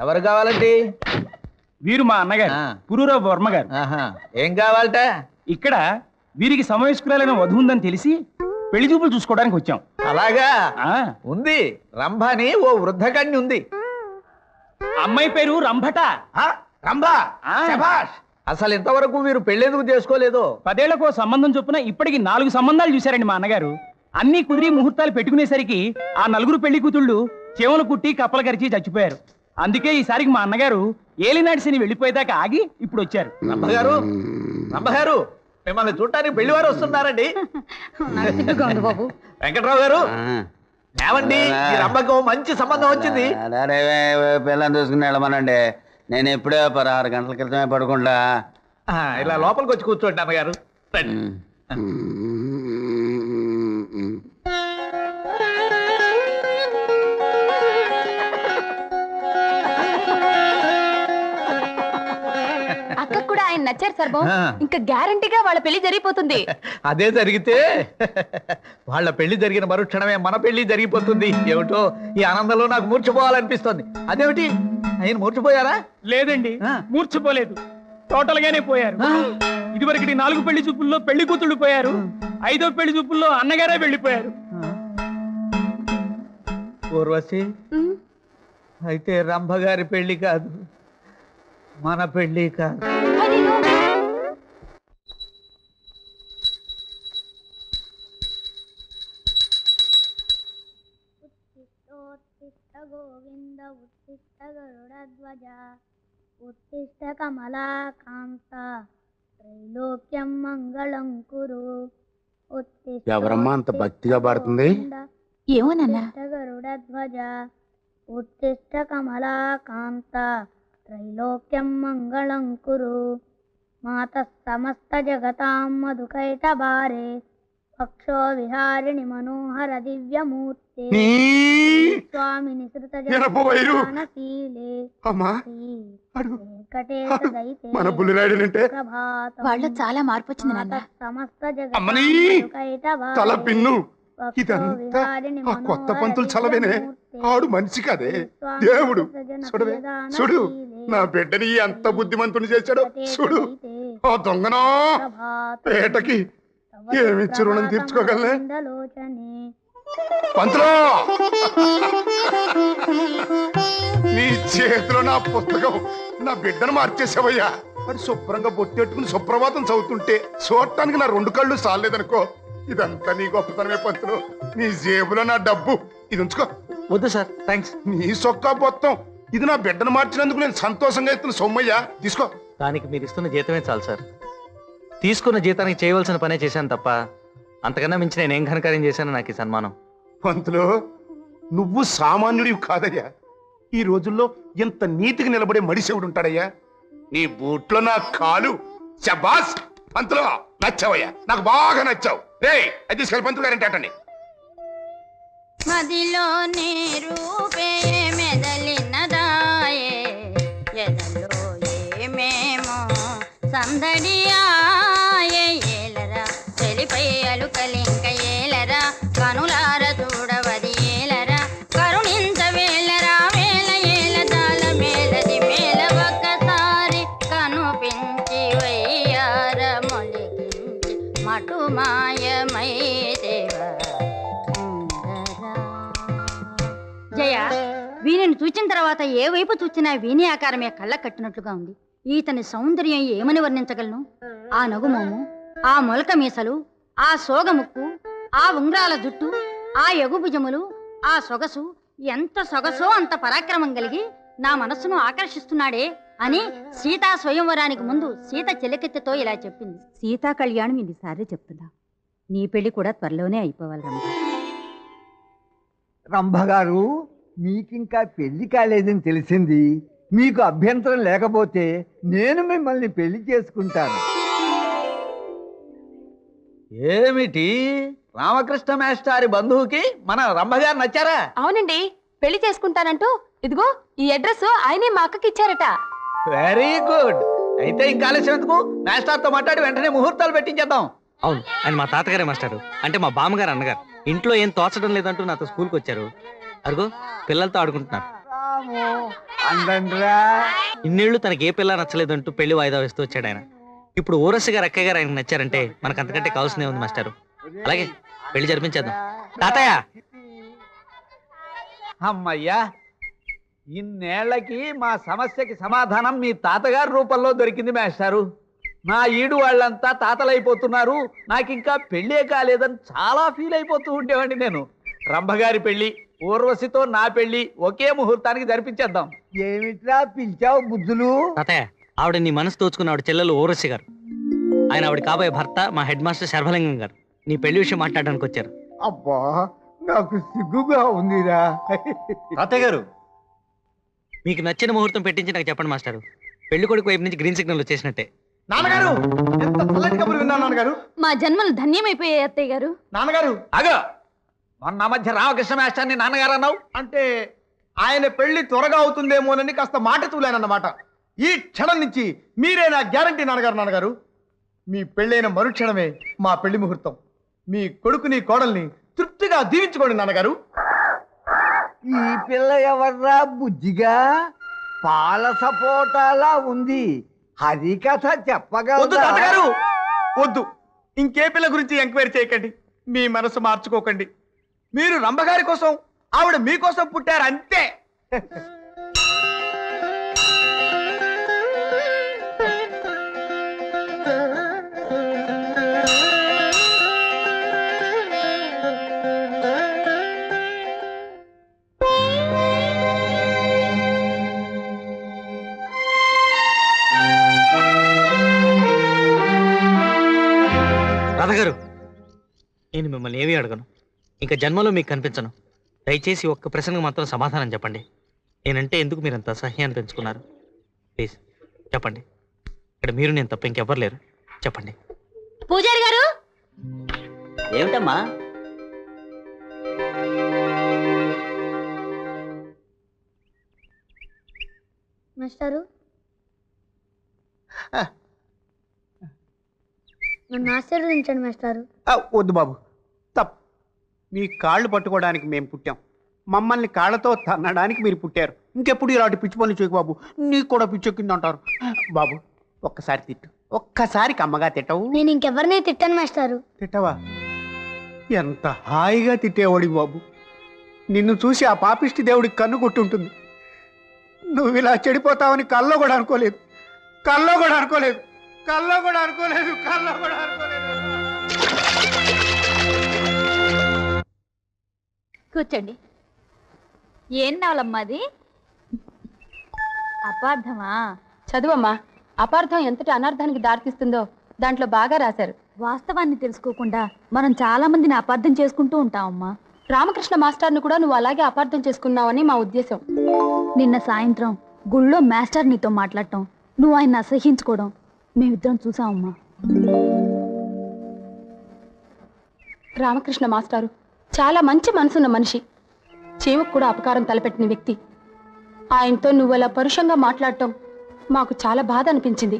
ఎవరు కావాలండి? వీరు మా అన్నగారు పురూరావు వర్మ గారు. ఏం కావాలట? ఇక్కడ వీరికి సమవయస్కురాలైన వధువు ఉందని తెలిసి పెళ్లి చూపులు చూసుకోవడానికి వచ్చాం. అలాగా ఉంది. రంభని ఓ వృద్ధకన్య ఉంది. అమ్మాయి పేరు రంభట. రంభ? శభాష్. అసలు ఇంతవరకు వీరు పెళ్ళెందుకు చేసుకోలేదు? 10 ఏళ్లకు సంబంధం చొప్పున ఇప్పటికి 4 సంబంధాలు చూశారండి మా అన్నగారు. అన్ని కుదిరి ముహూర్తాలు పెట్టుకునేసరికి ఆ 4 పెళ్లి కూతుళ్ళు చెవులు కుట్టి కప్పలు కరిచి చచ్చిపోయారు. అందుకే ఈసారికి మా అన్నగారు ఏలినాడిసిని వెళ్ళిపోయేదాకా ఆగి ఇప్పుడు వచ్చారు. రంభగారు మిమ్మల్ని చూడటానికి పెళ్లి వారు వస్తున్నారండి. వెంకట్రావు గారు ఏమండి, ఈ రంభకు మంచి సంబంధం వచ్చింది. పిల్లని చూసుకుని వెళ్ళమనండి. నేను ఎప్పుడే 6 గంటల క్రితమే పడుకుంటా. ఇలా లోపలికి వచ్చి కూర్చోండి అన్నగారు. అక్కకు కూడా ఆయన నచ్చారు సార్. ఇంకా గ్యారంటీగా వాళ్ళ పెళ్లి జరిగిపోతుంది. అదే జరిగితే వాళ్ళ పెళ్లి జరిగిన మరుక్షణమే మన పెళ్లి జరిగిపోతుంది. ఏమిటో ఈ ఆనందంలో నాకు మూర్చిపోవాలనిపిస్తోంది. అదేమిటి, ఆయన మూర్చిపోయారా? లేదండి, మూర్చిపోలేదు. టోటల్ గానే పోయారు. ఇదివరకు 4 పెళ్లి చూపుల్లో పెళ్లి కూతుళ్ళు పోయారు. 5వ పెళ్లి చూపుల్లో అన్నగారే వెళ్ళిపోయారు. ఊర్వశి, అయితే రంభగారి పెళ్లి కాదు, మన పెళ్లి కాదు. గోవింద ఉత్తిష్ట గరుడధ్వజ ఉత్తిష్ట కమలాకాంత త్రైలోక్యం మంగళం కురు. ఎవరమ్మా అంత భక్తిగా పాడుతుంది? ఏమోనన్నా? గరుడధ్వజ ఉత్తిష్ట కమలాకాంత త్రైలోక్యం మంగళం కురు. మాతః సమస్త జగతాం మధుకైటభారే పక్షో విహారిణి మనోహర దివ్యమూర్తే స్వామిని వాళ్ళు చాలా మార్పు వచ్చింది నాన్న. సమస్త తల పిన్ను ఇదంతా ఆ కొత్త పంతులు చలవేనే. ఆడు మనిషి కదే దేవుడు. చూడవే, చూడు నా బిడ్డని ఎంత బుద్ధిమంతుని చేశాడో చూడు. ఆ దొంగనా పేటకి ఏమిచ్చి రుణం తీర్చుకోగలనే? పంతులో, నీ చేతిలో నా పుస్తకం, నా బిడ్డను మార్చేసావయ్యా. అది శుభ్రంగా బొట్టెట్టుకుని సుప్రభాతం చదువుతుంటే చూడటానికి నా 2 కళ్ళు సాలేదనుకో. ఇదంతా నీ గొప్పతనమే పంతులు. నీ జేబులో నా డబ్బు ఇది ఉంచుకో. వద్దు సార్, థ్యాంక్స్. నీ సొక్కా మొత్తం ఇది నా బిడ్డను మార్చినందుకు నేను సంతోషంగా ఇస్తున్న సొమ్మయ్యా, తీసుకో. దానికి మీరు ఇస్తున్న జీతమే చాలు సార్. తీసుకున్న జీతానికి చేయవలసిన పనే చేశాను తప్ప అంతకన్నా మించి నేనేం ఘనకార్యం చేశాను నాకు ఈ సన్మానం. పంతులు, నువ్వు సామాన్యుడివి కాదయ్యా. ఈ రోజుల్లో ఎంత నీతికి నిలబడే మడిసేవుడు ఉంటాడయ్యా. నీ బూట్లో నా కాలు. శబాస్ పంతులు, నచ్చావయ్యా, నాకు బాగా నచ్చావు. రే అది తీసుకెళ్ళి పంతులు గారంటే అటండి. మదిలోనే రూపే మెదలినదాయే ఎదలో ఏమేమో సందడియాయే ఏలరా చెలిపై అలుకలింక ఏలరా కనులార చూడవది ఏలరా కరుణింత వేలరా వేల ఏల జాల మేలది మేల ఒక్కసారి కనుపించి వయ్యార మొలిగించి మటు మాయమై దేవా. జయ, వీణిని చూచిన తర్వాత ఏ వైపు చూచినా వీణి ఆకారమే కళ్ళ కట్టినట్లుగా ఉంది. ఈతని సౌందర్యం ఏమని వర్ణించగలను? ఆ నగుమోము, ఆ మొలక మీసలు, ఆ సోగముక్కు, ఆ ఉంగరాల జుట్టు, ఆ ఎగుభుజములు, ఆ సొగసు, ఎంత సొగసో అంత పరాక్రమం కలిగి నా మనస్సును ఆకర్షిస్తున్నాడే అని సీతా స్వయంవరానికి ముందు సీత చెలికెత్తెతో ఇలా చెప్పింది. సీతా కళ్యాణం ఇన్నిసార్లు చెప్తున్నా. నీ పెళ్లి కూడా త్వరలోనే అయిపోవాలి రంభ. రంభగారు, మీకింకా పెళ్లి కాలేదని తెలిసింది. మీకు అభ్యంతరం లేకపోతే నేను మిమ్మల్ని పెళ్లి చేసుకుంటాను. ఏమిటి, రామకృష్ణ మేస్టారి బంధువుకి మన రంభగారు నచ్చారా? అవునండి, పెళ్లి చేసుకుంటానంటూ ఇదిగో ఈ అడ్రస్ ఆయనే మా అక్కకి ఇచ్చారట. Very good. అయితే ఇంకా ఆలస్యం ఎందుకు, మేస్టార్తో మాట్లాడి వెంటనే ముహూర్తాలు పెట్టించేద్దాం. అవును, ఆయన మా తాతగారే మాస్టారు. అంటే మా బామ్మగారు అన్నగారు. ఇంట్లో ఏం తోచడం లేదంటూ నాతో స్కూల్కి వచ్చారు. అరుగో పిల్లలతో ఆడుకుంటున్నారు. అమ్మో అందండ్రా. ఇన్నేళ్లు తనకి ఏ పిల్ల నచ్చలేదంటూ పెళ్లి వాయిదా వేస్తూ వచ్చాడు ఆయన. ఇప్పుడు ఊరసి గారు అక్కయ్య గారు ఆయనకు నచ్చారంటే మనకు అంతకంటే కావాల్సిందే ఉంది మాస్టారు. అలాగే పెళ్లి జరిపించేద్దాం. తాతయ్య అమ్మయ్యా, ఇన్నేళ్లకి మా సమస్యకి సమాధానం మీ తాతగారి రూపంలో దొరికింది మాస్టారు. నా ఈడు వాళ్ళంతా తాతలైపోతున్నారు, నాకు ఇంకా పెళ్ళే కాలేదని చాలా ఫీల్ అయిపోతూ ఉండేవాడిని నేను. రంభగారి పెళ్లి, ఊర్వశితో నా పెళ్లి ఒకే ముహూర్తానికి జరిపించేద్దాం. ఏమిట్రా పిలిచావు బుద్ధులు? తాతయ్య, ఆవిడ నీ మనసు తోచుకున్న ఆవిడ చెల్లెలు ఊరసి గారు. ఆయన ఆవిడ కాబోయే భర్త మా హెడ్ మాస్టర్ శర్వలింగం గారు నీ పెళ్లి విషయం మాట్లాడడానికి వచ్చారు. అబ్బా నాకు సిగ్గుగా ఉందిరా. తాతయ్య గారు, మీకు నచ్చిన ముహూర్తం పెట్టించి నాకు చెప్పండి మాస్టారు. పెళ్లి కొడుకు వైపు నుంచి గ్రీన్ సిగ్నల్ వచ్చేసినట్టే. నాన్నగారు, ఎంత చల్లటి కబురు విన్నాను నాన్నగారు. మా జన్మలు ధన్యమైపోయాయి అత్తయ్య గారు. నాన్నగారు అగో, మొన్న మధ్య రామకృష్ణ మాస్టర్ని నాన్నగారు అన్నావు. అంటే ఆయన పెళ్లి త్వరగా అవుతుందేమోనని కాస్త మాట తూలానన్నమాట. ఈ క్షణం నుంచి మీరే నా గ్యారంటీ నాన్నగారు. మీ పెళ్ళైన మరుక్షణమే మా పెళ్లి ముహూర్తం. మీ కొడుకుని కోడల్ని తృప్తిగా దీవించుకోండి నాన్నగారు. ఈ పిల్ల ఎవర్రా బుజ్జిగా? పాల సపోటాలా ఉంది. హరికథ వద్దు చెప్పగా తాతగారు, వద్దు. ఇంకే పిల్ల గురించి ఎంక్వైరీ చేయకండి. మీ మనసు మార్చుకోకండి. మీరు రంభగారి కోసం, ఆవిడ మీకోసం పుట్టారు అంతే. రాధగారు, నేను మిమ్మల్ని ఏమీ అడగను, ఇంకా జన్మలో మీకు కనిపించను. దయచేసి ఒక్క ప్రశ్నకు మాత్రం సమాధానం చెప్పండి. నేనంటే ఎందుకు మీరంత అసహ్యాన్ని పెంచుకున్నారు? ప్లీజ్ చెప్పండి. ఇక్కడ మీరు నేను తప్ప ఇంకెవ్వరు లేరు. చెప్పండి. పూజారి గారు, ఏమిటమ్మా? మాస్టారు నన్ను ఆశీర్వదించండి మాస్టారు. వద్దు బాబు, తప్పు. మీ కాళ్ళు పట్టుకోవడానికి మేము పుట్టాం, మమ్మల్ని కాళ్ళతో తన్నడానికి మీరు పుట్టారు. ఇంకెప్పుడు ఇలాంటి పిచ్చి పనులు చేయకు బాబు, నీకు కూడా పిచ్చెక్కింది అంటారు. బాబు ఒక్కసారి తిట్టు, ఒక్కసారికి అమ్మగా తిట్టవు. నేను ఇంకెవరిని తిట్టాను మాస్టారు. తిట్టవా? ఎంత హాయిగా తిట్టేవాడి బాబు. నిన్ను చూసి ఆ పాపిష్టి దేవుడికి కన్ను కొట్టుంటుంది. నువ్వు ఇలా చెడిపోతావని కల్లో కూడా అనుకోలేదు. కూర్చోండి. ఏం నావలమ్మా అది? అపార్థమా? చదువమ్మా. అపార్థం ఎంతటి అనర్థానికి దారితీస్తుందో దాంట్లో బాగా రాశారు. వాస్తవాన్ని తెలుసుకోకుండా మనం చాలా మందిని అపార్థం చేసుకుంటూ ఉంటామమ్మా. రామకృష్ణ మాస్టర్ని కూడా నువ్వు అలాగే అపార్థం చేసుకున్నావని మా ఉద్దేశం. నిన్న సాయంత్రం గుళ్ళో మాస్టర్ నీతో మాట్లాడటం, నువ్వు ఆయన అసహించుకోవడం మేమిద్దరం చూసామమ్మా. రామకృష్ణ మాస్టారు చాలా మంచి మనసున్న మనిషి, చీమకు కూడా అపకారం తలపెట్టిన వ్యక్తి. ఆయనతో నువ్వు అలా పరుషంగా మాట్లాడటం మాకు చాలా బాధ అనిపించింది.